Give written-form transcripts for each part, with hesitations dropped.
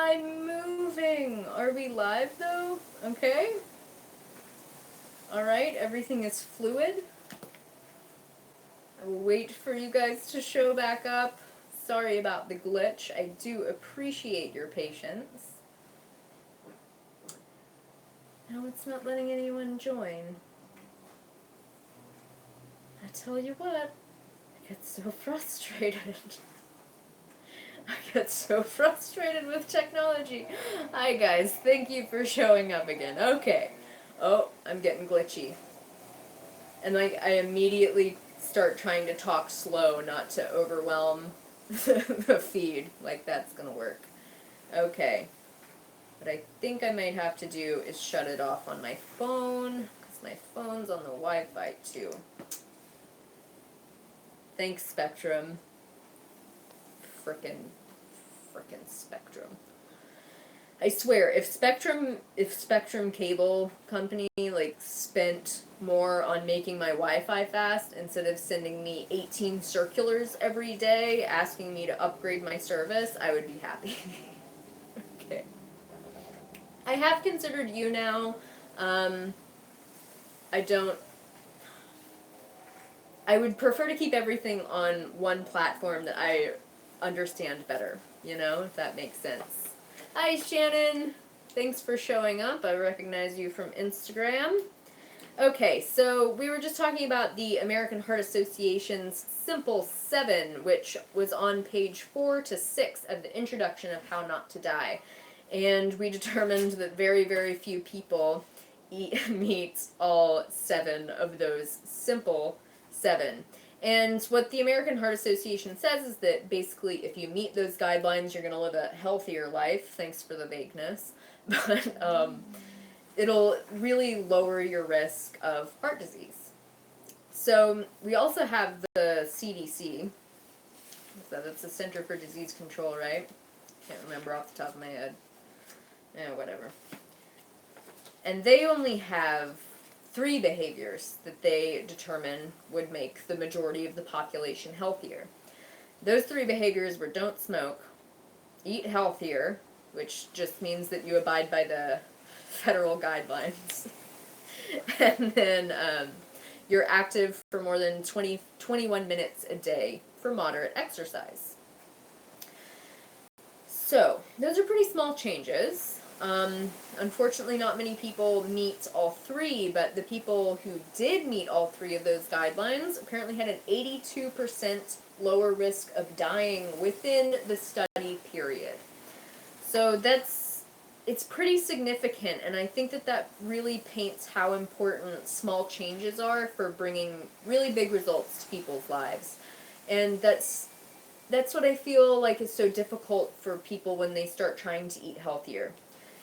I'm moving. Are we live though? Okay. Alright, everything is fluid. I will wait for you guys to show back up. Sorry about the glitch. I do appreciate your patience. No, it's not letting anyone join. I tell you what, I get so frustrated. I get so frustrated with technology. Hi guys, thank you for showing up again. Okay. Oh, I'm getting glitchy. And like, I immediately start trying to talk slow, not to overwhelm the feed. Like, that's gonna work. Okay. What I think I might have to do is shut it off on my phone, because my phone's on the Wi-Fi too. Thanks, Spectrum. Frickin' Spectrum. I swear, if Spectrum Cable Company, like, spent more on making my Wi-Fi fast instead of sending me 18 circulars every day asking me to upgrade my service, I would be happy. Okay. I have considered you now. I would prefer to keep everything on one platform that I understand better, you know, if that makes sense. Hi, Shannon. Thanks for showing up. I recognize you from Instagram. Okay, so we were just talking about the American Heart Association's Simple 7, which was on page 4 to 6 of the introduction of How Not to Die. And we determined that very, very few people meet all 7 of those simple 7. And what the American Heart Association says is that basically if you meet those guidelines, you're going to live a healthier life. Thanks for the vagueness. But it'll really lower your risk of heart disease. So we also have the CDC. So that's the Center for Disease Control, right? Can't remember off the top of my head. Whatever. And they only have 3 behaviors that they determine would make the majority of the population healthier. Those 3 behaviors were don't smoke, eat healthier, which just means that you abide by the federal guidelines, and then you're active for more than 21 minutes a day for moderate exercise. So, those are pretty small changes. Unfortunately, not many people meet all 3, but the people who did meet all 3 of those guidelines apparently had an 82% lower risk of dying within the study period. So it's pretty significant, and I think that really paints how important small changes are for bringing really big results to people's lives. And that's what I feel like is so difficult for people when they start trying to eat healthier.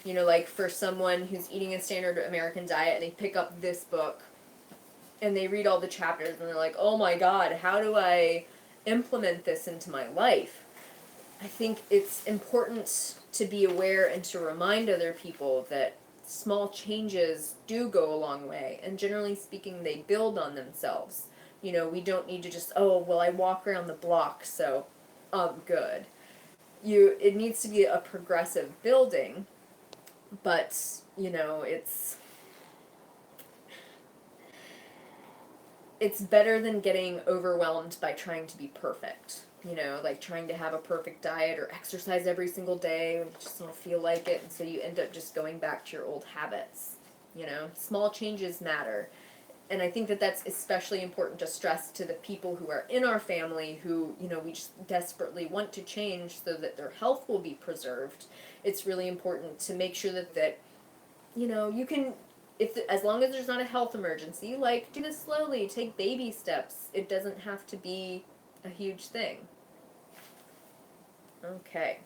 You know, like for someone who's eating a standard American diet, they pick up this book and they read all the chapters and they're like, oh my god, how do I implement this into my life? I think it's important to be aware and to remind other people that small changes do go a long way, and generally speaking, they build on themselves. You know, we don't need to just, oh, well, I walk around the block, so I'm good. It needs to be a progressive building, but, you know, it's better than getting overwhelmed by trying to be perfect. You know, like trying to have a perfect diet or exercise every single day when you just don't feel like it, and so you end up just going back to your old habits. You know, small changes matter. And I think that's especially important to stress to the people who are in our family who, you know, we just desperately want to change so that their health will be preserved. It's really important to make sure that you know, you can, as long as there's not a health emergency, like, do this slowly, take baby steps. It doesn't have to be a huge thing. Okay.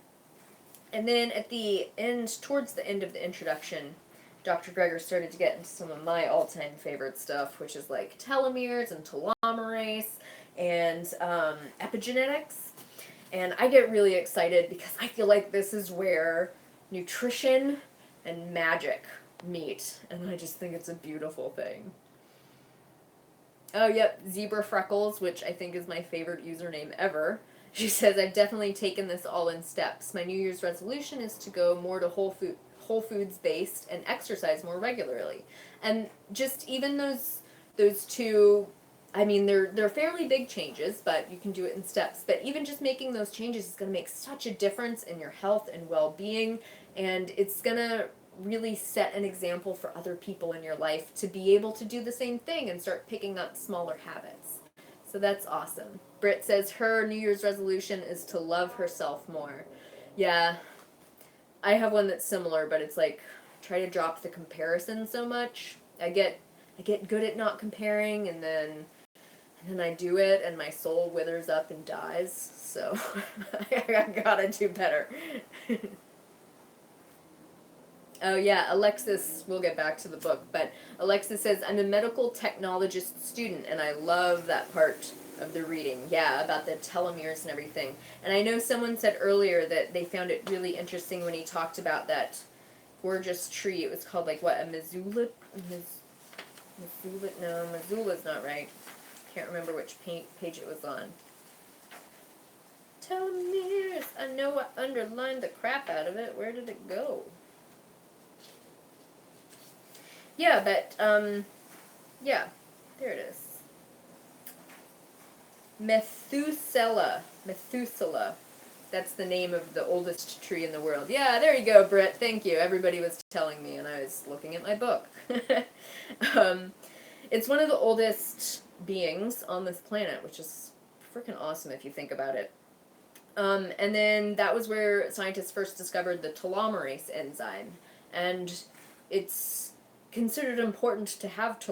And then at the end, towards the end of the introduction, Dr. Greger started to get into some of my all-time favorite stuff, which is like telomeres and telomerase and epigenetics. And I get really excited because I feel like this is where nutrition and magic meet, and I just think it's a beautiful thing. Oh, yep, Zebra Freckles, which I think is my favorite username ever. She says, I've definitely taken this all in steps. My New Year's resolution is to go more to Whole Foods based and exercise more regularly. And just even those two, I mean, they're fairly big changes, but you can do it in steps. But even just making those changes is going to make such a difference in your health and well-being, and it's going to really set an example for other people in your life to be able to do the same thing and start picking up smaller habits. So that's awesome. Britt says her New Year's resolution is to love herself more. Yeah, I have one that's similar, but it's like try to drop the comparison so much. I get good at not comparing, and then I do it, and my soul withers up and dies. So I gotta do better. Oh yeah, Alexis, we'll get back to the book, but Alexis says, I'm a medical technologist student, and I love that part of the reading. Yeah, about the telomeres and everything. And I know someone said earlier that they found it really interesting when he talked about that gorgeous tree. It was called, like, what, a missoula? Missoula? No, missoula's not right. Can't remember which page it was on. Telomeres! I know I underlined the crap out of it. Where did it go? Yeah, but, yeah, there it is. Methuselah. That's the name of the oldest tree in the world. Yeah, there you go, Britt. Thank you. Everybody was telling me, and I was looking at my book. It's one of the oldest beings on this planet, which is freaking awesome if you think about it. And then that was where scientists first discovered the telomerase enzyme. And it's considered important to have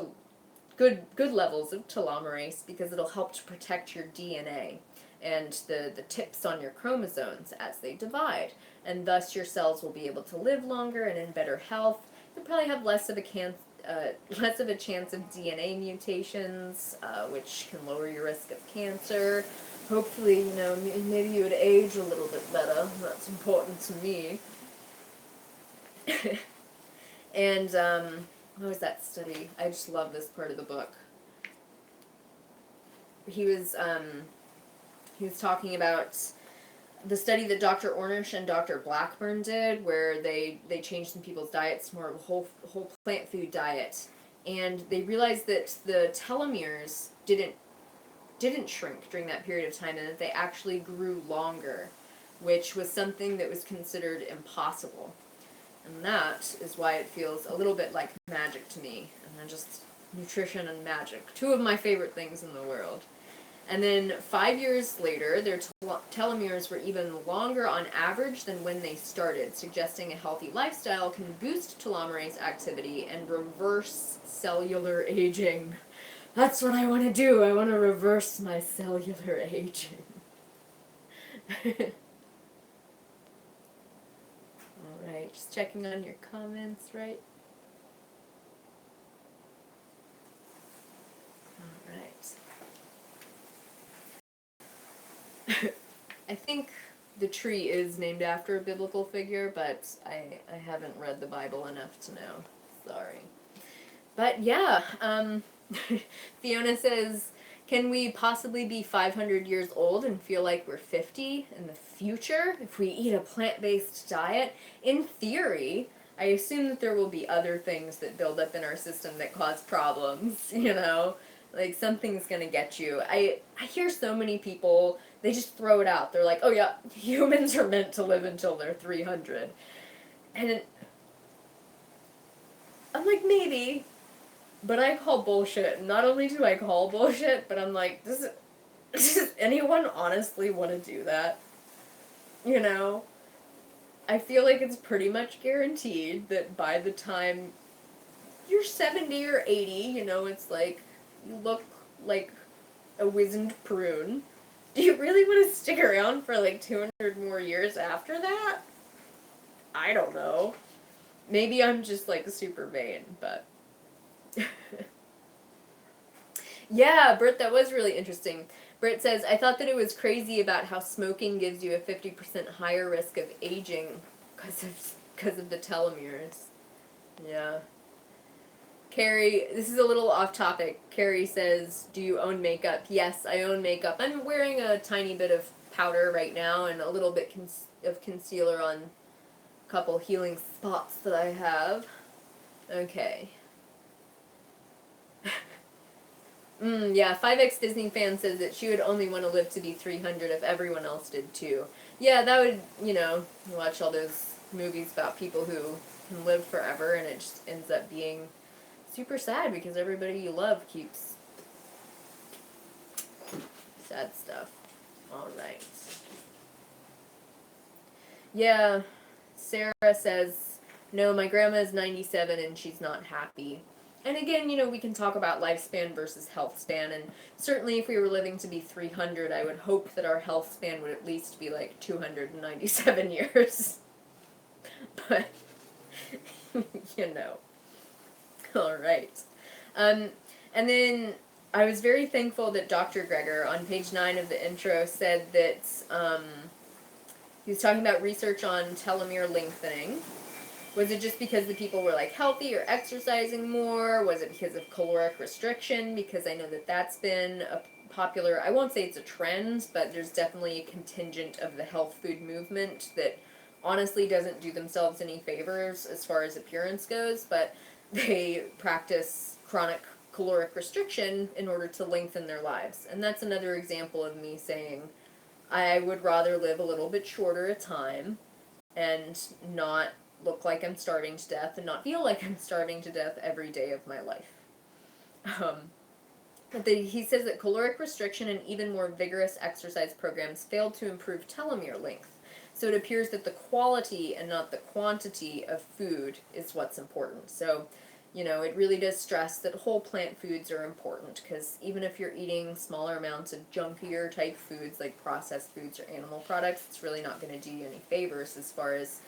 good levels of telomerase because it'll help to protect your DNA and the tips on your chromosomes as they divide. And thus your cells will be able to live longer and in better health. You'll probably have less of a chance of DNA mutations, which can lower your risk of cancer. Hopefully, maybe you would age a little bit better. That's important to me. And, what was that study? I just love this part of the book. He was talking about the study that Dr. Ornish and Dr. Blackburn did, where they changed some people's diets to more of a whole plant food diet, and they realized that the telomeres didn't shrink during that period of time, and that they actually grew longer, which was something that was considered impossible. And that is why it feels a little bit like magic to me. And then just nutrition and magic. Two of my favorite things in the world. And then 5 years later, their telomeres were even longer on average than when they started, suggesting a healthy lifestyle can boost telomerase activity and reverse cellular aging. That's what I want to do. I want to reverse my cellular aging. Alright, just checking on your comments, right? Alright. I think the tree is named after a biblical figure, but I haven't read the Bible enough to know. Sorry. But yeah, Fiona says, can we possibly be 500 years old and feel like we're 50 in the future if we eat a plant-based diet? In theory, I assume that there will be other things that build up in our system that cause problems, Like, something's gonna get you. I hear so many people, they just throw it out. They're like, oh yeah, humans are meant to live until they're 300. And I'm like, maybe. But I call bullshit. Not only do I call bullshit, but I'm like, does anyone honestly want to do that? I feel like it's pretty much guaranteed that by the time you're 70 or 80, it's like, you look like a wizened prune. Do you really want to stick around for like 200 more years after that? I don't know. Maybe I'm just like super vain, but... Yeah, Britt, that was really interesting. Britt says, I thought that it was crazy about how smoking gives you a 50% higher risk of aging because of the telomeres. Yeah. Carrie, this is a little off topic. Carrie says, do you own makeup? Yes, I own makeup. I'm wearing a tiny bit of powder right now and a little bit of concealer on a couple healing spots that I have. Okay. Yeah, 5X Disney fan says that she would only want to live to be 300 if everyone else did too. Yeah, that would, watch all those movies about people who can live forever and it just ends up being super sad because everybody you love keeps sad stuff. Alright. Yeah, Sarah says, no, my grandma is 97 and she's not happy. And again, we can talk about lifespan versus health span, and certainly if we were living to be 300, I would hope that our health span would at least be like 297 years. But, Alright. And then I was very thankful that Dr. Greger, on page 9 of the intro, said that he was talking about research on telomere lengthening. Was it just because the people were like healthy or exercising more? Was it because of caloric restriction? Because I know that that's been a popular, I won't say it's a trend, but there's definitely a contingent of the health food movement that honestly doesn't do themselves any favors as far as appearance goes, but they practice chronic caloric restriction in order to lengthen their lives. And that's another example of me saying I would rather live a little bit shorter a time and not look like I'm starving to death and not feel like I'm starving to death every day of my life. But he says that caloric restriction and even more vigorous exercise programs failed to improve telomere length. So it appears that the quality and not the quantity of food is what's important. So, it really does stress that whole plant foods are important, because even if you're eating smaller amounts of junkier type foods like processed foods or animal products, it's really not going to do you any favors as far as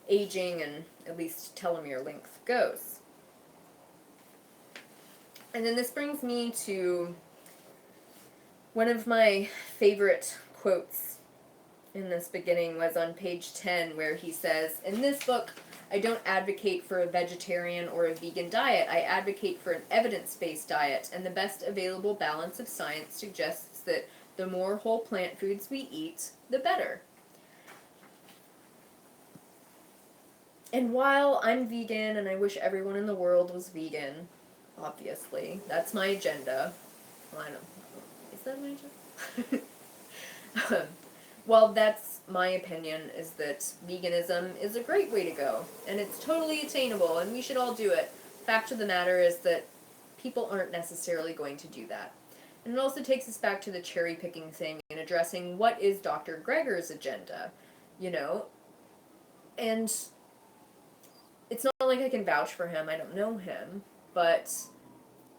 aging and at least telomere length goes. And then this brings me to one of my favorite quotes in this beginning was on page 10, where he says, in this book, I don't advocate for a vegetarian or a vegan diet. I advocate for an evidence-based diet, and the best available balance of science suggests that the more whole plant foods we eat, the better. And while I'm vegan, and I wish everyone in the world was vegan, obviously, that's my agenda. Well, I don't know. Is that my agenda? Well, that's my opinion, is that veganism is a great way to go, and it's totally attainable, and we should all do it. Fact of the matter is that people aren't necessarily going to do that. And it also takes us back to the cherry-picking thing and addressing what is Dr. Greger's agenda, And it's not like I can vouch for him, I don't know him, but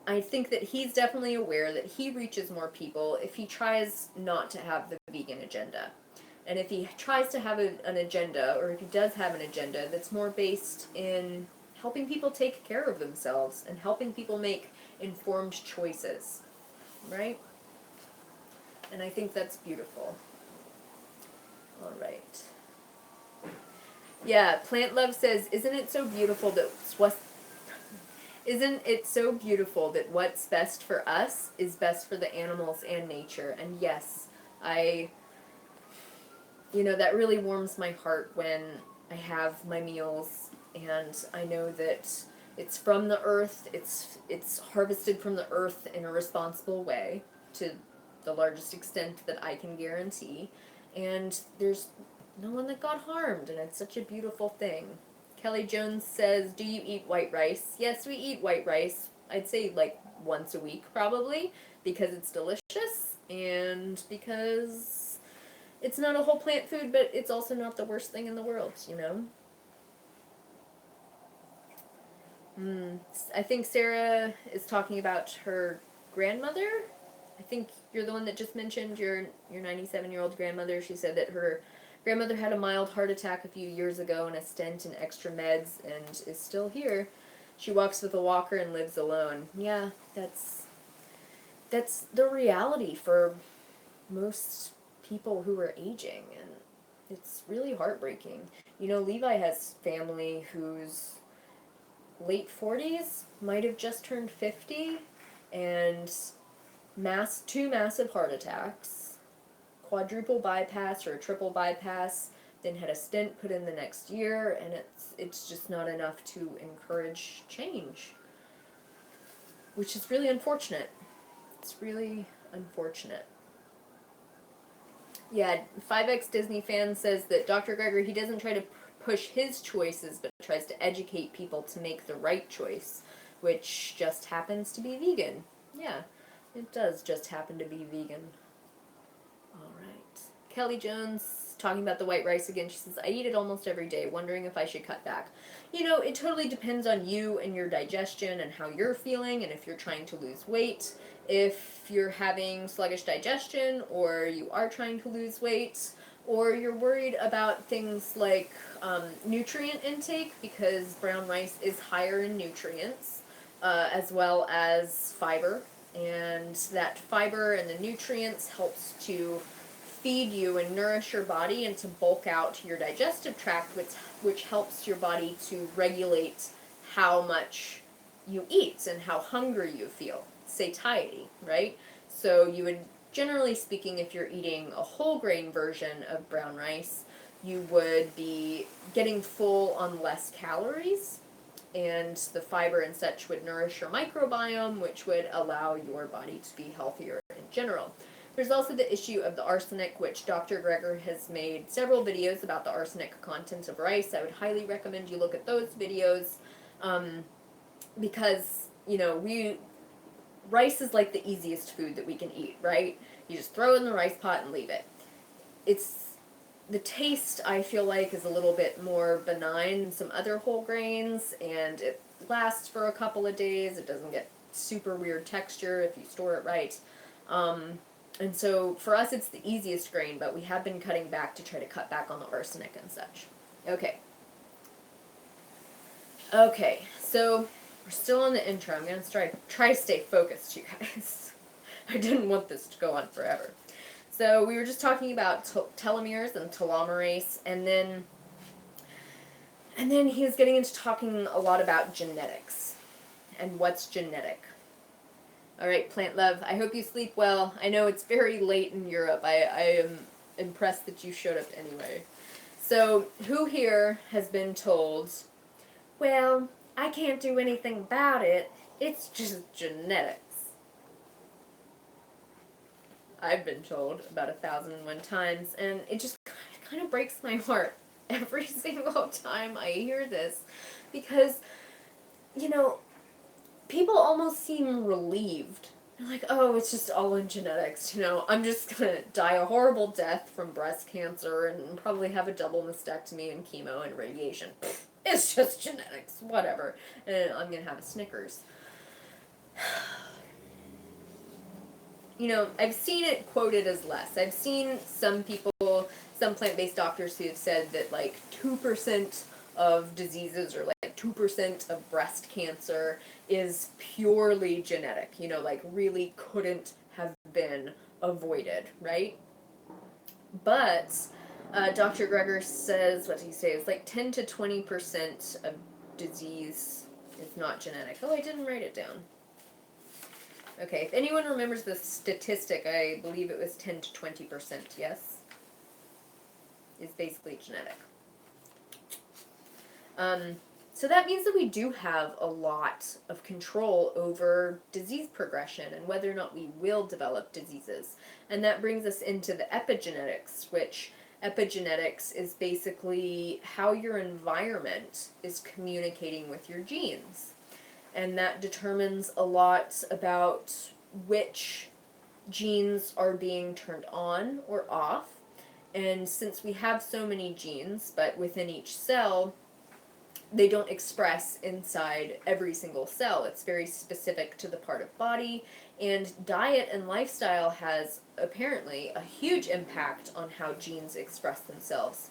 I think that he's definitely aware that he reaches more people if he tries not to have the vegan agenda. And if he tries to have an agenda, or if he does have an agenda that's more based in helping people take care of themselves and helping people make informed choices, right? And I think that's beautiful. All right. Yeah, Plant Love says, isn't it so beautiful that what's best for us is best for the animals and nature? And yes, that really warms my heart when I have my meals and I know that it's from the earth, it's harvested from the earth in a responsible way to the largest extent that I can guarantee, and there's no one that got harmed, and it's such a beautiful thing. Kelly Jones says, do you eat white rice? Yes, we eat white rice. I'd say like once a week probably, because it's delicious and because it's not a whole plant food, but it's also not the worst thing in the world, I think Sarah is talking about her grandmother. I think you're the one that just mentioned your 97-year-old grandmother. She said that her grandmother had a mild heart attack a few years ago and a stent and extra meds and is still here. She walks with a walker and lives alone. Yeah, that's the reality for most people who are aging, and it's really heartbreaking. Levi has family whose late 40s might have just turned 50, and two massive heart attacks, quadruple bypass or a triple bypass, then had a stent put in the next year, and it's just not enough to encourage change, which is really unfortunate. It's really unfortunate. Yeah, 5X Disney fan says that Dr. Greger, he doesn't try to push his choices, but tries to educate people to make the right choice, which just happens to be vegan. Yeah, it does just happen to be vegan. All right. Kelly Jones, talking about the white rice again, she says, I eat it almost every day, wondering if I should cut back. You know, it totally depends on you and your digestion and how you're feeling, and if you're trying to lose weight. If you're having sluggish digestion, or you are trying to lose weight, or you're worried about things like nutrient intake, because brown rice is higher in nutrients, as well as fiber. And that fiber and the nutrients helps to feed you and nourish your body and to bulk out your digestive tract, which helps your body to regulate how much you eat and how hungry you feel. Satiety, right? So you would, generally speaking, if you're eating a whole grain version of brown rice, you would be getting full on less calories, and the fiber and such would nourish your microbiome, which would allow your body to be healthier in general. There's also the issue of the arsenic, which Dr. Greger has made several videos about the arsenic content of rice. I would highly recommend you look at those videos, because, you know, rice is like the easiest food that we can eat, right? You just throw it in the rice pot and leave it. The taste, I feel like, is a little bit more benign than some other whole grains, and it lasts for a couple of days. It doesn't get super weird texture if you store it right. And so for us, it's the easiest grain, but we have been cutting back to try to cut back on the arsenic and such. Okay. Okay, so we're still on the intro. I'm going to try to stay focused, you guys. I didn't want this to go on forever. So we were just talking about telomeres and telomerase, and then he was getting into talking a lot about genetics and what's genetic. All right, Plant Love, I hope you sleep well. I know it's very late in Europe. I am impressed that you showed up anyway. So who here has been told, well, I can't do anything about it. It's just genetics. I've been told about 1,001 times, and it just kind of breaks my heart every single time I hear this, because, you know, people almost seem relieved. They're like, oh, it's just all in genetics, you know, I'm just gonna die a horrible death from breast cancer and probably have a double mastectomy and chemo and radiation. It's just genetics, whatever, and I'm gonna have a Snickers. You know, I've seen it quoted as less. I've seen some people, some plant-based doctors who have said that like 2% of diseases or like 2% of breast cancer is purely genetic, you know, like really couldn't have been avoided, right? But Dr. Greger says, what did he say? It's like 10 to 20% of disease is not genetic. Oh, I didn't write it down. Okay, if anyone remembers the statistic, I believe it was 10 to 20%, yes? Is basically genetic. So that means that we do have a lot of control over disease progression and whether or not we will develop diseases. And that brings us into the epigenetics, which epigenetics is basically how your environment is communicating with your genes. And that determines a lot about which genes are being turned on or off. And since we have so many genes, but within each cell, they don't express inside every single cell. It's very specific to the part of body, and diet and lifestyle has apparently a huge impact on how genes express themselves.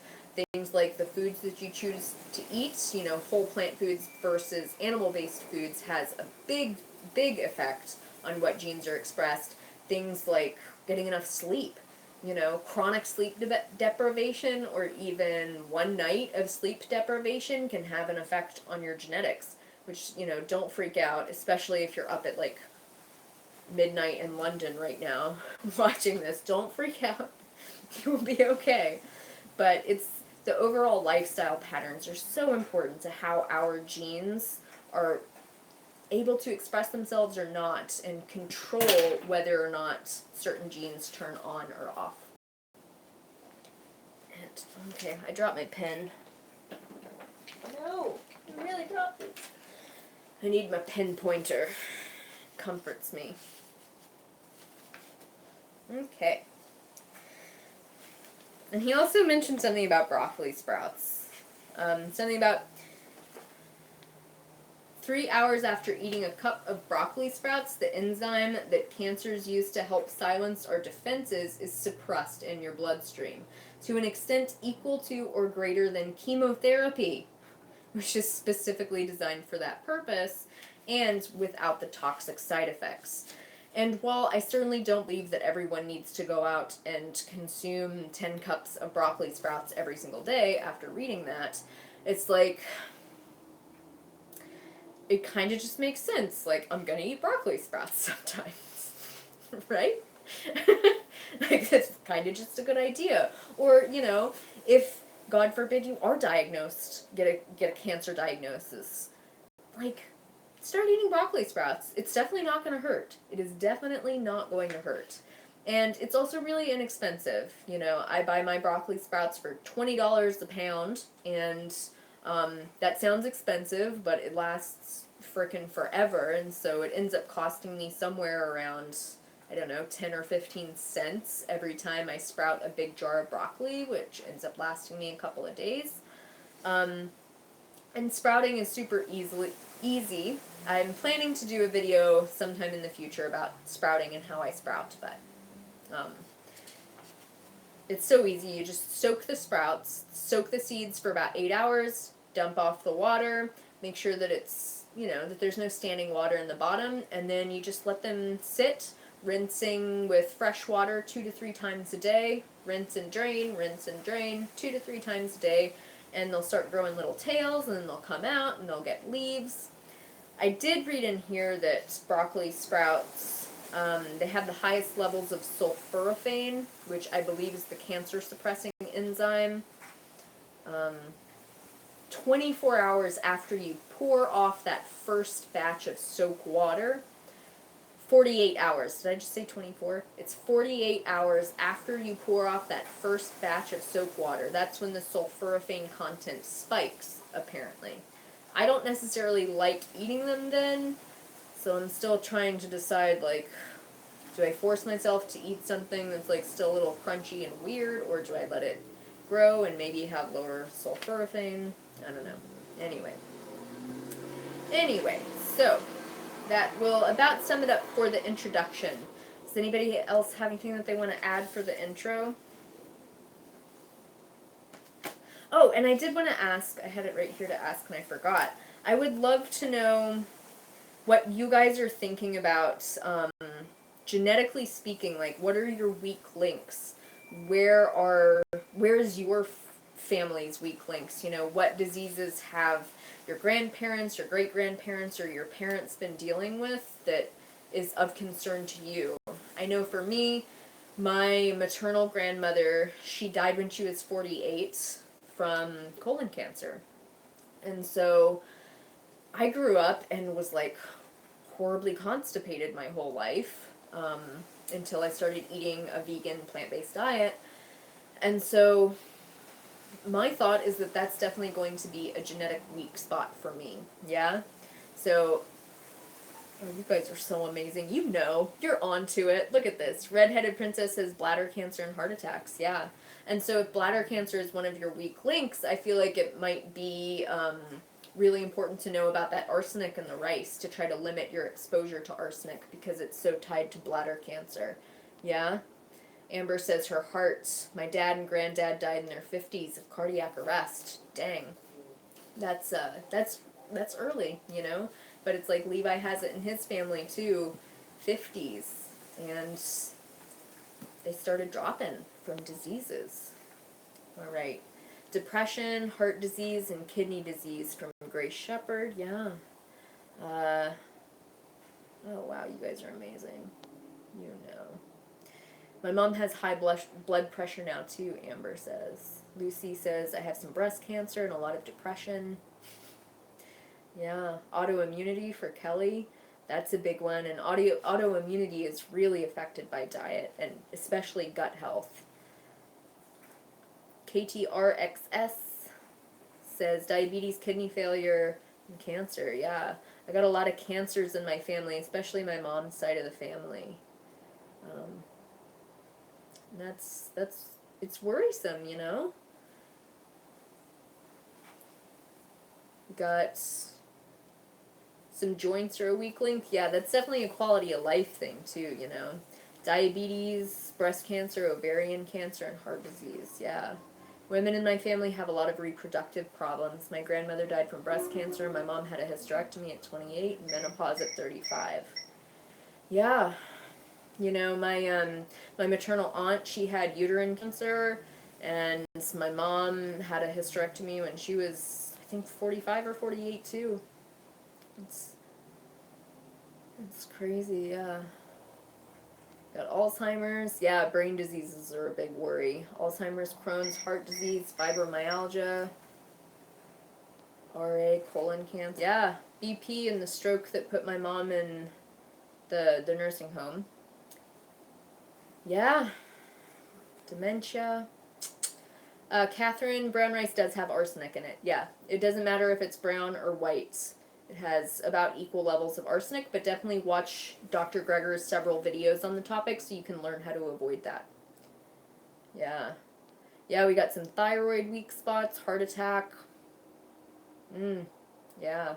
Things like the foods that you choose to eat, you know, whole plant foods versus animal-based foods has a big, big effect on what genes are expressed. Things like getting enough sleep, you know, chronic sleep deprivation or even one night of sleep deprivation can have an effect on your genetics, which, you know, don't freak out, especially if you're up at like midnight in London right now watching this. Don't freak out. You will be okay. But it's the overall lifestyle patterns are so important to how our genes are able to express themselves or not and control whether or not certain genes turn on or off. And, okay, I dropped my pen. No, I really dropped it. I need my pen pointer. Comforts me. Okay. And he also mentioned something about broccoli sprouts. Something about 3 hours after eating a cup of broccoli sprouts, the enzyme that cancers use to help silence our defenses is suppressed in your bloodstream to an extent equal to or greater than chemotherapy, which is specifically designed for that purpose and without the toxic side effects. And while I certainly don't believe that everyone needs to go out and consume 10 cups of broccoli sprouts every single day after reading that, it's like, it kind of just makes sense. Like, I'm gonna eat broccoli sprouts sometimes, right? Like, that's kind of just a good idea. Or, you know, if, God forbid, you are diagnosed, get a cancer diagnosis, like, start eating broccoli sprouts. It's definitely not going to hurt. It is definitely not going to hurt. And it's also really inexpensive. You know, I buy my broccoli sprouts for $20 a pound, and that sounds expensive, but it lasts frickin' forever, and so it ends up costing me somewhere around, I don't know, 10 or 15 cents every time I sprout a big jar of broccoli, which ends up lasting me a couple of days. And sprouting is super easy. I'm planning to do a video sometime in the future about sprouting and how I sprout, but it's so easy. You just soak the sprouts, soak the seeds for about 8 hours, dump off the water, make sure that it's, you know, that there's no standing water in the bottom, and then you just let them sit, rinsing with fresh water 2 to 3 times a day, rinse and drain, 2 to 3 times a day, and they'll start growing little tails, and then they'll come out, and they'll get leaves. I did read in here that broccoli sprouts, they have the highest levels of sulforaphane, which I believe is the cancer-suppressing enzyme. 24 hours after you pour off that first batch of soak water, 48 hours. Did I just say 24? It's 48 hours after you pour off that first batch of soap water. That's when the sulforaphane content spikes, apparently. I don't necessarily like eating them then, so I'm still trying to decide, like, do I force myself to eat something that's, like, still a little crunchy and weird, or do I let it grow and maybe have lower sulforaphane? I don't know. Anyway, so that will about sum it up for the introduction. Does anybody else have anything that they want to add for the intro? Oh, and I did want to ask, I had it right here to ask and I forgot. I would love to know what you guys are thinking about, genetically speaking, like, what are your weak links? Where is your family's weak links? You know, what diseases have your grandparents, your great-grandparents, or your parents been dealing with that is of concern to you? I know for me, my maternal grandmother, she died when she was 48 from colon cancer. And so I grew up and was, like, horribly constipated my whole life until I started eating a vegan, plant-based diet. And so my thought is that that's definitely going to be a genetic weak spot for me, yeah? So, oh, you guys are so amazing. You know, you're onto it. Look at this. Redheaded Princess has bladder cancer and heart attacks, yeah. And so if bladder cancer is one of your weak links, I feel like it might be really important to know about that arsenic in the rice to try to limit your exposure to arsenic because it's so tied to bladder cancer, yeah? Amber says her heart, my dad and granddad died in their 50s of cardiac arrest. Dang. That's early, you know? But it's like Levi has it in his family too, 50s. And they started dropping from diseases. All right. Depression, heart disease, and kidney disease from Grace Shepherd. Yeah. Oh, wow, you guys are amazing. You know. My mom has high blood pressure now too, Amber says. Lucy says, I have some breast cancer and a lot of depression. Yeah, autoimmunity for Kelly. That's a big one. And autoimmunity is really affected by diet, and especially gut health. KTRXS says diabetes, kidney failure, and cancer. Yeah, I got a lot of cancers in my family, especially my mom's side of the family. That's it's worrisome, you know. Got some joints are a weak link. Yeah, that's definitely a quality of life thing too, you know. Diabetes, breast cancer, ovarian cancer, and heart disease. Yeah. Women in my family have a lot of reproductive problems. My grandmother died from breast cancer. My mom had a hysterectomy at 28 and menopause at 35. Yeah. You know, my maternal aunt, she had uterine cancer, and my mom had a hysterectomy when she was, I think, 45 or 48 too. It's crazy, yeah. Got Alzheimer's. Yeah, brain diseases are a big worry. Alzheimer's, Crohn's, heart disease, fibromyalgia, RA, colon cancer. Yeah, BP and the stroke that put my mom in the nursing home. Yeah. Dementia. Catherine, brown rice does have arsenic in it. Yeah, it doesn't matter if it's brown or white. It has about equal levels of arsenic, but definitely watch Dr. Greger's several videos on the topic so you can learn how to avoid that. Yeah. Yeah, we got some thyroid weak spots, heart attack. Yeah.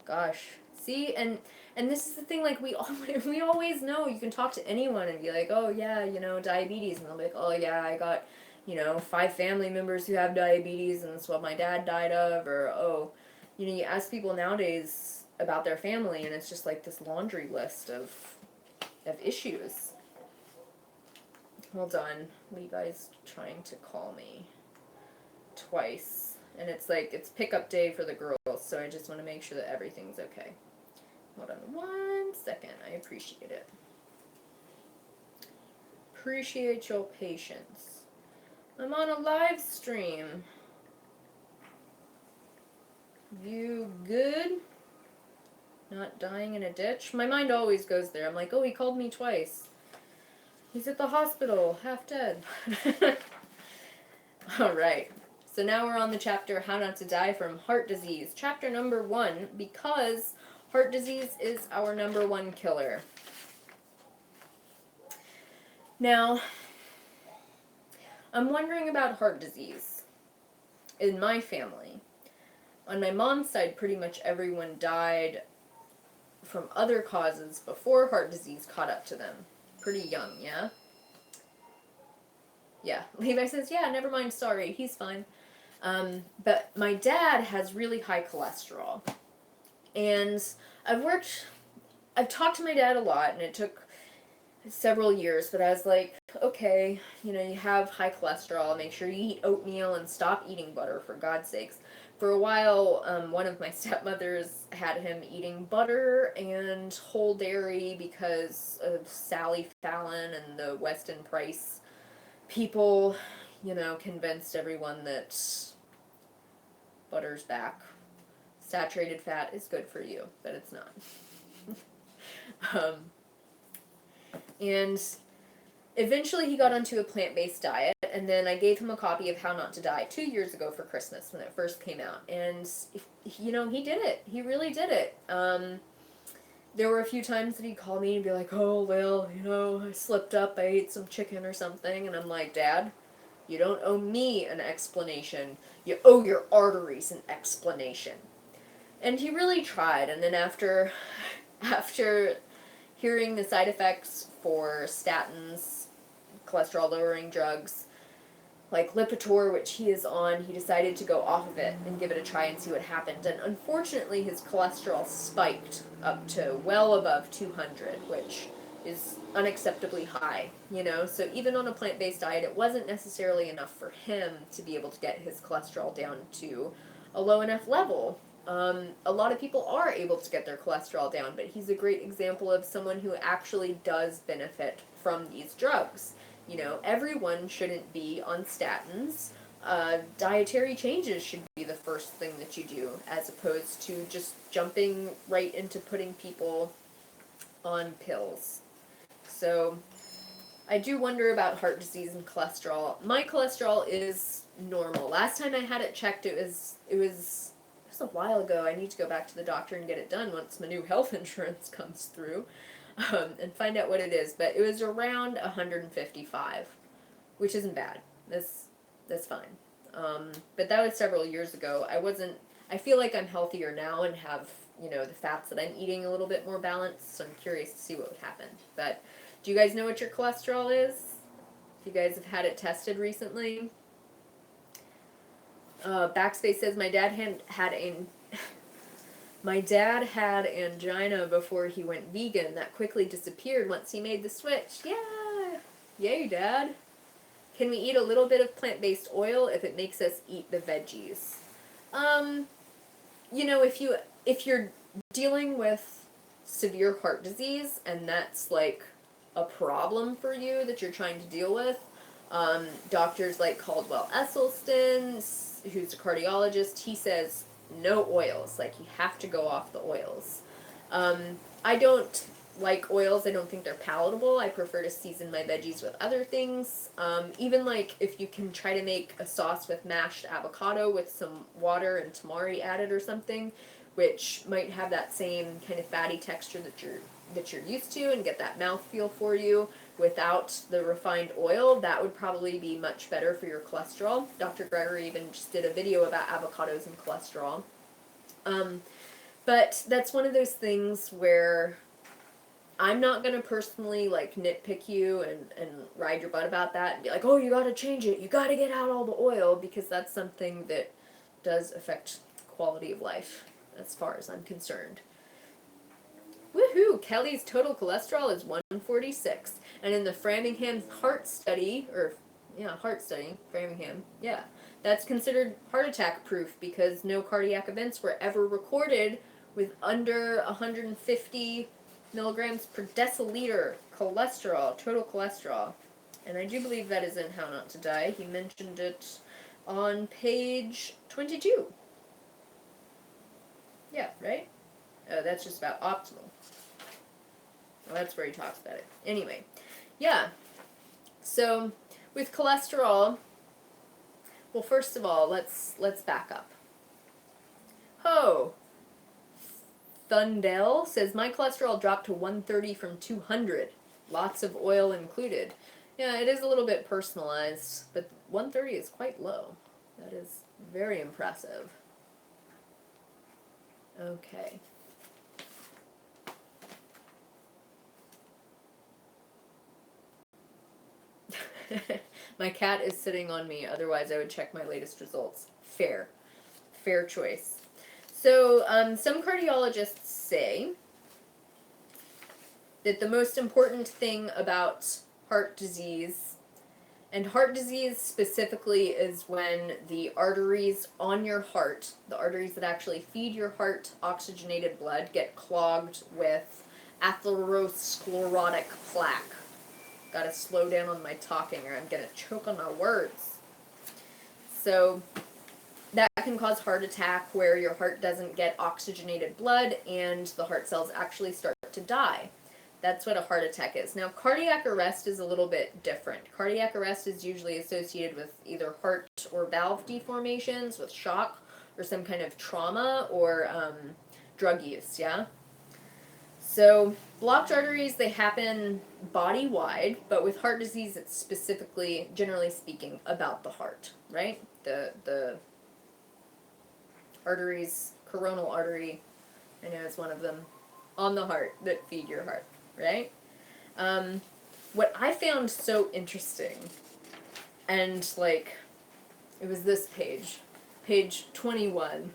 Gosh. See, and this is the thing, like, we always know. You can talk to anyone and be like, oh, yeah, you know, diabetes. And they'll be like, oh, yeah, I got, you know, 5 family members who have diabetes, and that's what my dad died of. Or, oh, you know, you ask people nowadays about their family, and it's just like this laundry list of issues. Hold on. Levi's trying to call me twice. And it's like, it's pickup day for the girls, so I just want to make sure that everything's okay. Hold on 1 second. I appreciate it. Appreciate your patience. I'm on a live stream. You good? Not dying in a ditch? My mind always goes there. I'm like, oh, he called me twice. He's at the hospital, half dead. Alright. So now we're on the chapter, How Not to Die from Heart Disease. Chapter number 1, because heart disease is our number 1 killer. Now, I'm wondering about heart disease in my family. On my mom's side, pretty much everyone died from other causes before heart disease caught up to them. Pretty young, yeah? Yeah. Levi says, yeah, never mind, sorry, he's fine. But my dad has really high cholesterol. And I've talked to my dad a lot, and it took several years, but I was like, okay, you know, you have high cholesterol, make sure you eat oatmeal and stop eating butter, for God's sakes. For a while, one of my stepmothers had him eating butter and whole dairy because of Sally Fallon and the Weston Price people, you know, convinced everyone that butter's back. Saturated fat is good for you, but it's not. And eventually he got onto a plant-based diet, and then I gave him a copy of How Not to Die 2 years ago for Christmas when it first came out. And, you know, he did it. He really did it. There were a few times that he'd call me and be like, oh, well, you know, I slipped up, I ate some chicken or something. And I'm like, Dad, you don't owe me an explanation. You owe your arteries an explanation. And he really tried. And then after hearing the side effects for statins, cholesterol-lowering drugs, like Lipitor, which he is on, he decided to go off of it and give it a try and see what happened. And unfortunately, his cholesterol spiked up to well above 200, which is unacceptably high, you know? So even on a plant-based diet, it wasn't necessarily enough for him to be able to get his cholesterol down to a low enough level. A lot of people are able to get their cholesterol down, but he's a great example of someone who actually does benefit from these drugs. You know, everyone shouldn't be on statins. Dietary changes should be the first thing that you do, as opposed to just jumping right into putting people on pills. So I do wonder about heart disease and cholesterol. My cholesterol is normal. Last time I had it checked, it was a while ago. I need to go back to the doctor and get it done once my new health insurance comes through, and find out what it is. But it was around 155, which isn't bad. That's fine. But that was several years ago. I feel like I'm healthier now and have, you know, the fats that I'm eating a little bit more balanced, so I'm curious to see what would happen. But do you guys know what your cholesterol is? If you guys have had it tested recently? Backspace says my dad had angina before he went vegan. That quickly disappeared once he made the switch. Yeah! Yay, Dad! Can we eat a little bit of plant-based oil if it makes us eat the veggies? You know, if you're dealing with severe heart disease and that's like a problem for you that you're trying to deal with, doctors like Caldwell Esselstyn, who's a cardiologist, he says no oils. Like, you have to go off the oils. I don't like oils. I don't think they're palatable. I prefer to season my veggies with other things. Even like if you can try to make a sauce with mashed avocado with some water and tamari added or something, which might have that same kind of fatty texture that you're used to and get that mouthfeel for you without the refined oil, that would probably be much better for your cholesterol. Dr. Gregory even just did a video about avocados and cholesterol. But that's one of those things where I'm not going to personally like nitpick you and ride your butt about that and be like, oh, you got to change it. You got to get out all the oil, because that's something that does affect quality of life as far as I'm concerned. Woohoo! Kelly's total cholesterol is 146. And in the Framingham heart study, Framingham, that's considered heart attack proof because no cardiac events were ever recorded with under 150 milligrams per deciliter cholesterol, total cholesterol. And I do believe that is in How Not to Die. He mentioned it on page 22. Yeah, right? Oh, that's just about optimal. Well, that's where he talks about it. Anyway, yeah. So, with cholesterol, well, first of all, let's back up. Thundell says, my cholesterol dropped to 130 from 200. Lots of oil included. Yeah, it is a little bit personalized, but 130 is quite low. That is very impressive. Okay. My cat is sitting on me, otherwise I would check my latest results. Fair choice. So, some cardiologists say that the most important thing about heart disease, and heart disease specifically, is when the arteries on your heart, the arteries that actually feed your heart oxygenated blood, get clogged with atherosclerotic plaque. Gotta slow down on my talking or I'm gonna choke on my words. So that can cause heart attack, where your heart doesn't get oxygenated blood and the heart cells actually start to die. That's what a heart attack is. Now, cardiac arrest is a little bit different. Cardiac arrest is usually associated with either heart or valve deformations, with shock, or some kind of trauma, or drug use, yeah? So, blocked arteries, they happen body-wide, but with heart disease, it's specifically, generally speaking, about the heart, right? The arteries, coronal artery, I know it's one of them, on the heart that feed your heart, right? What I found so interesting, and like, it was this page 21,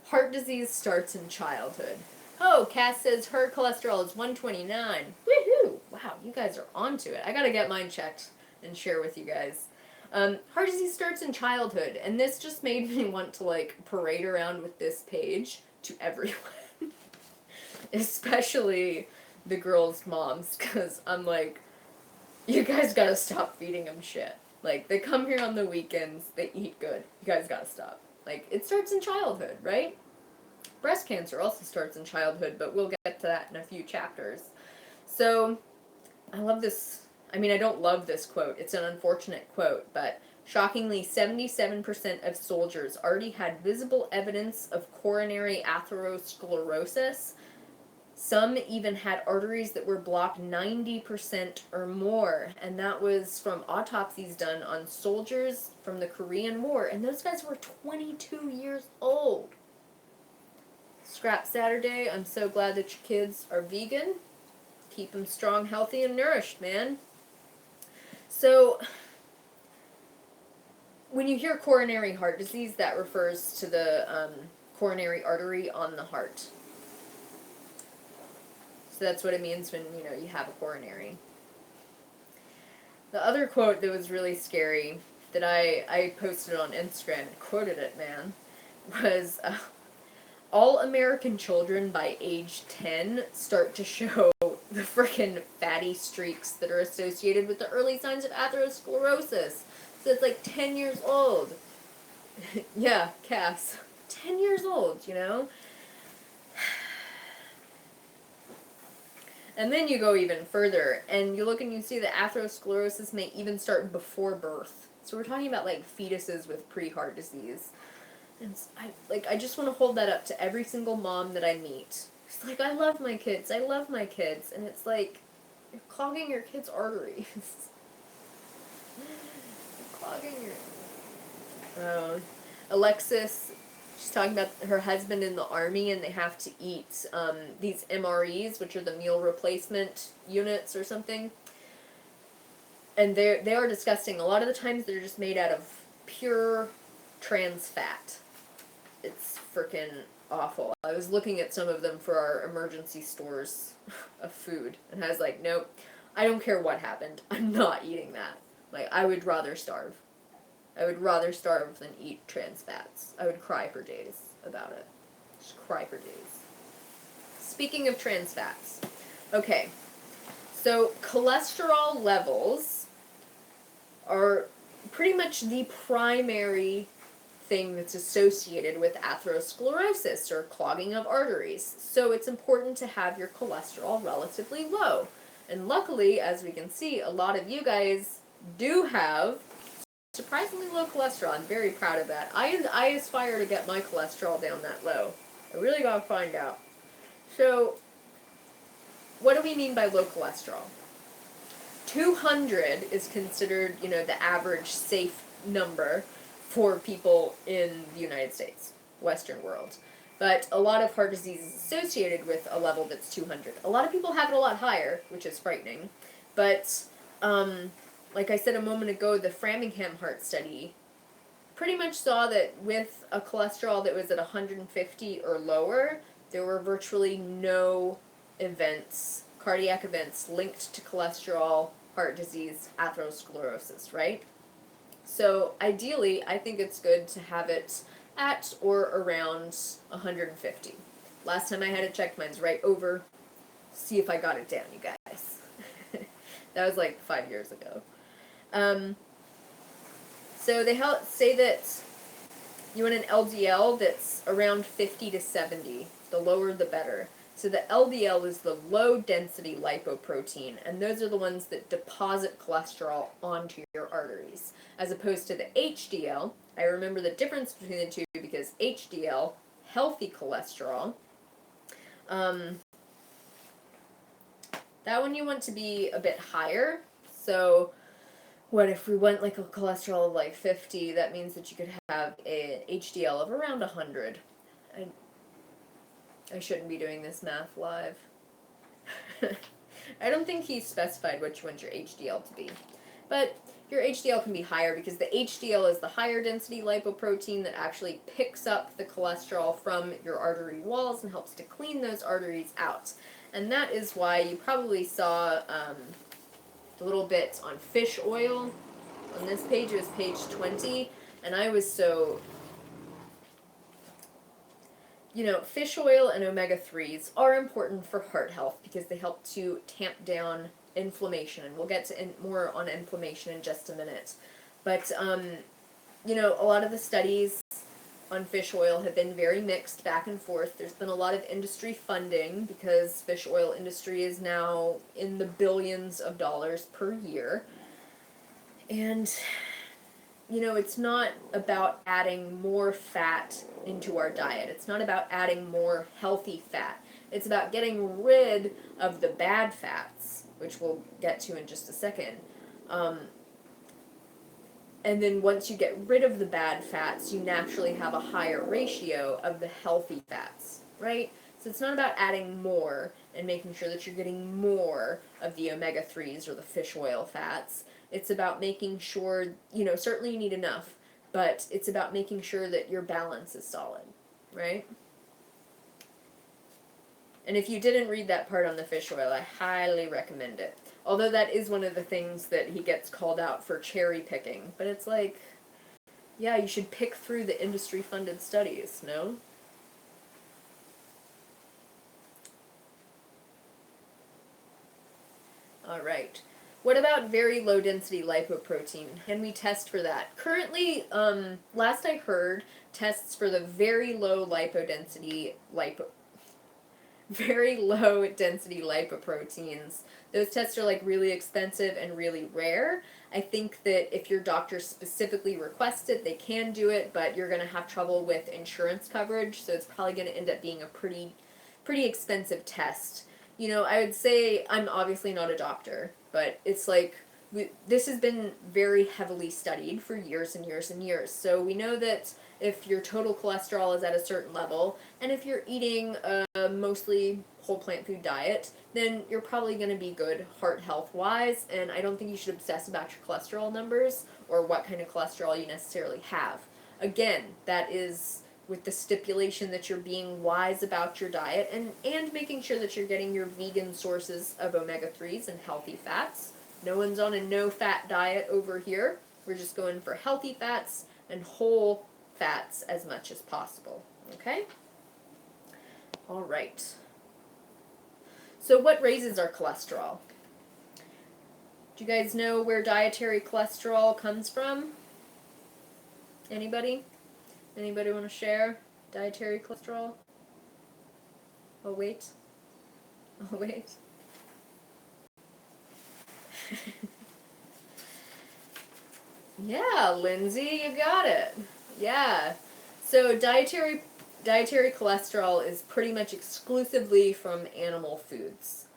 heart disease starts in childhood. Oh, Cass says her cholesterol is 129. Woohoo! Wow, you guys are onto it. I gotta get mine checked and share with you guys. Heart disease starts in childhood, and this just made me want to like parade around with this page to everyone. Especially the girls' moms, because I'm like, You guys gotta stop feeding them shit. Like, they come here on the weekends, they eat good. You guys gotta stop. Like, it starts in childhood, right? Breast cancer also starts in childhood, but we'll get to that in a few chapters. So, I love this. I mean, I don't love this quote. It's an unfortunate quote, but shockingly, 77% of soldiers already had visible evidence of coronary atherosclerosis. Some even had arteries that were blocked 90% or more, and that was from autopsies done on soldiers from the Korean War, and those guys were 22 years old. Scrap Saturday, I'm so glad that your kids are vegan. Keep them strong, healthy, and nourished, man. So, when you hear coronary heart disease, that refers to the coronary artery on the heart. So that's what it means when, you have a coronary. The other quote that was really scary that I posted on Instagram and quoted it, man, was all American children by age 10 start to show the frickin' fatty streaks that are associated with the early signs of atherosclerosis. So it's like 10 years old. Yeah, Cass. 10 years old, And then you go even further, and you look and you see that atherosclerosis may even start before birth. So we're talking about, like, fetuses with pre-heart disease. And I just want to hold that up to every single mom that I meet. It's like, I love my kids. And it's like, you're clogging your kids' arteries. You're clogging your... Alexis, she's talking about her husband in the army, and they have to eat these MREs, which are the meal replacement units or something. And they are disgusting. A lot of the times they're just made out of pure trans fat. It's freaking awful. I was looking at some of them for our emergency stores of food, and I was like, nope, I don't care what happened. I'm not eating that. Like, I would rather starve. I would rather starve than eat trans fats. I would cry for days about it. Just cry for days. Speaking of trans fats. Okay. So, cholesterol levels are pretty much the primary thing that's associated with atherosclerosis, or clogging of arteries. So it's important to have your cholesterol relatively low. And luckily, as we can see, a lot of you guys do have surprisingly low cholesterol. I'm very proud of that. I aspire to get my cholesterol down that low. I really gotta find out. So, what do we mean by low cholesterol? 200 is considered, the average safe number for people in the United States, Western world. But a lot of heart disease is associated with a level that's 200. A lot of people have it a lot higher, which is frightening. But, like I said a moment ago, the Framingham Heart Study pretty much saw that with a cholesterol that was at 150 or lower, there were virtually no events, cardiac events, linked to cholesterol, heart disease, atherosclerosis, right? So ideally, I think it's good to have it at or around 150. Last time I had it checked, mine's right over. See if I got it down, you guys. That was like 5 years ago. So they say that you want an LDL that's around 50 to 70. The lower, the better. So the LDL is the low-density lipoprotein, and those are the ones that deposit cholesterol onto your arteries, as opposed to the HDL. I remember the difference between the two because HDL, healthy cholesterol, that one you want to be a bit higher. So what if we went like a cholesterol of like 50, that means that you could have a HDL of around 100. I shouldn't be doing this math live. I don't think he specified what you want your HDL to be. But your HDL can be higher because the HDL is the higher density lipoprotein that actually picks up the cholesterol from your artery walls and helps to clean those arteries out. And that is why you probably saw a little bit on fish oil. On this page, it was page 20, and I was so... fish oil and omega-3s are important for heart health because they help to tamp down inflammation, and we'll get to more on inflammation in just a minute. But, you know, a lot of the studies on fish oil have been very mixed back and forth. There's been a lot of industry funding because fish oil industry is now in the billions of dollars per year. And, you know, it's not about adding more fat into our diet. It's not about adding more healthy fat. It's about getting rid of the bad fats, which we'll get to in just a second. And then once you get rid of the bad fats, you naturally have a higher ratio of the healthy fats, right? So it's not about adding more and making sure that you're getting more of the omega-3s or the fish oil fats. It's about making sure, you know, certainly you need enough, but it's about making sure that your balance is solid, right? And if you didn't read that part on the fish oil, I highly recommend it. Although that is one of the things that he gets called out for cherry picking. But it's like, yeah, you should pick through the industry-funded studies, no? All right. What about very low-density lipoprotein? Can we test for that? Currently, last I heard, tests for the very low density lipoproteins. Those tests are like really expensive and really rare. I think that if your doctor specifically requests it, they can do it, but you're going to have trouble with insurance coverage, so it's probably going to end up being a pretty expensive test. You know, I would say, I'm obviously not a doctor, but it's like, this has been very heavily studied for years and years and years. So we know that if your total cholesterol is at a certain level, and if you're eating a mostly whole plant food diet, then you're probably going to be good heart health wise, and I don't think you should obsess about your cholesterol numbers or what kind of cholesterol you necessarily have. Again, that is with the stipulation that you're being wise about your diet and making sure that you're getting your vegan sources of omega-3s and healthy fats. No one's on a no-fat diet over here. We're just going for healthy fats and whole fats as much as possible. Okay? All right. So what raises our cholesterol? Do you guys know where dietary cholesterol comes from? Anybody? Anybody want to share dietary cholesterol? Oh, wait. Oh, wait. Yeah, Lindsay, you got it. Yeah. So dietary cholesterol is pretty much exclusively from animal foods.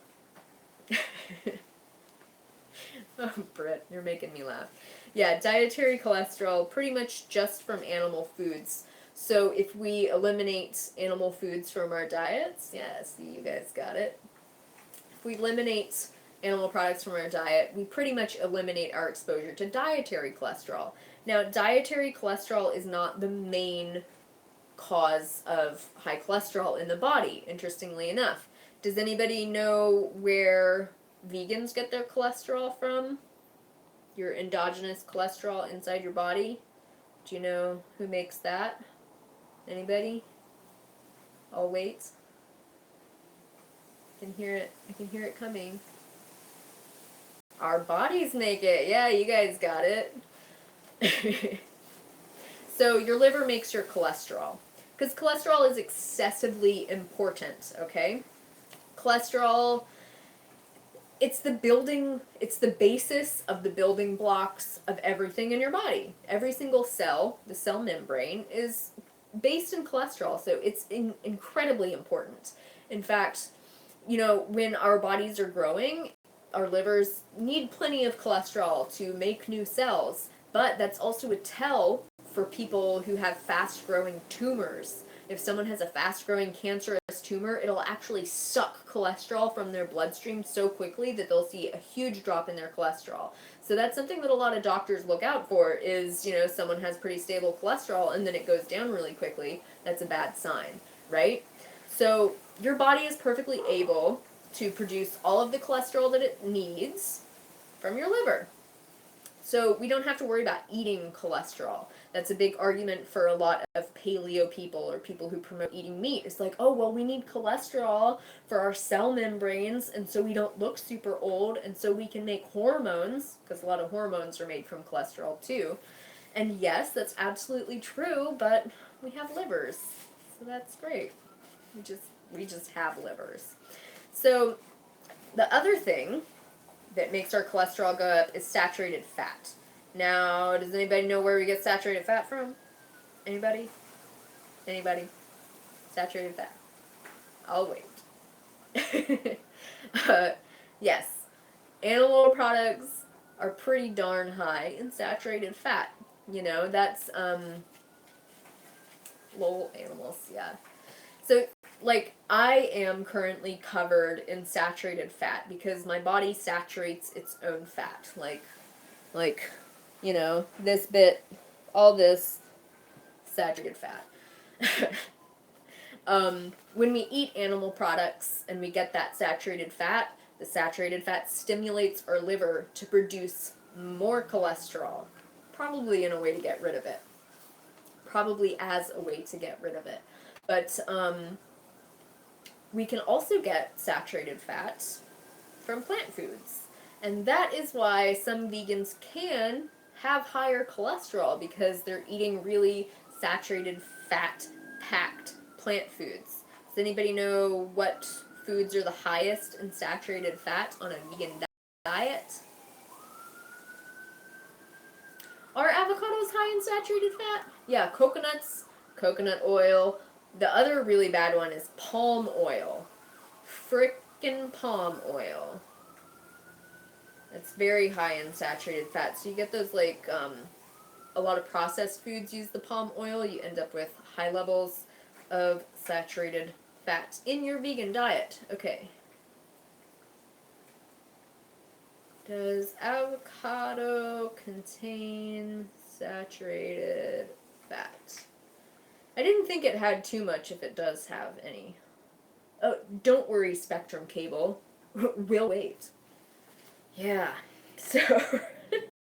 Oh, Britt, you're making me laugh. Yeah, dietary cholesterol pretty much just from animal foods. So if we eliminate animal foods from our diets, yeah, see, you guys got it. If we eliminate animal products from our diet, we pretty much eliminate our exposure to dietary cholesterol. Now, dietary cholesterol is not the main cause of high cholesterol in the body, interestingly enough. Does anybody know where vegans get their cholesterol from? Your endogenous cholesterol inside your body? Do you know who makes that? Anybody? I'll wait. I can hear it coming. Our bodies make it. Yeah, you guys got it. So your liver makes your cholesterol. Because cholesterol is excessively important, okay? Cholesterol, it's the basis of the building blocks of everything in your body. Every single cell, the cell membrane, is based in cholesterol, so it's incredibly important. In fact, you know, when our bodies are growing, our livers need plenty of cholesterol to make new cells, but that's also a tell for people who have fast-growing tumors. If someone has a fast-growing cancerous tumor, it'll actually suck cholesterol from their bloodstream so quickly that they'll see a huge drop in their cholesterol. So that's something that a lot of doctors look out for is, you know, someone has pretty stable cholesterol and then it goes down really quickly. That's a bad sign, right? So your body is perfectly able to produce all of the cholesterol that it needs from your liver. So we don't have to worry about eating cholesterol. That's a big argument for a lot of paleo people or people who promote eating meat. It's like, oh, well, we need cholesterol for our cell membranes, and so we don't look super old, and so we can make hormones, because a lot of hormones are made from cholesterol too. And yes, that's absolutely true, but we have livers, so that's great. We just have livers. So the other thing that makes our cholesterol go up is saturated fat. Now, does anybody know where we get saturated fat from? Anybody? Anybody? Saturated fat. I'll wait. Yes, animal products are pretty darn high in saturated fat. You know, that's, lol, animals, yeah. So, like, I am currently covered in saturated fat because my body saturates its own fat. Like, you know, this bit, all this, saturated fat. When we eat animal products and we get that saturated fat, the saturated fat stimulates our liver to produce more cholesterol, probably in a way to get rid of it. Probably as a way to get rid of it. But we can also get saturated fat from plant foods. And that is why some vegans can have higher cholesterol, because they're eating really saturated fat-packed plant foods. Does anybody know what foods are the highest in saturated fat on a vegan diet? Are avocados high in saturated fat? Yeah, coconuts, coconut oil. The other really bad one is palm oil. Frickin' palm oil. It's very high in saturated fat. So you get those, like, a lot of processed foods use the palm oil. You end up with high levels of saturated fat in your vegan diet. Okay. Does avocado contain saturated fat? I didn't think it had too much if it does have any. Oh, don't worry, Spectrum Cable. We'll wait. Yeah. So,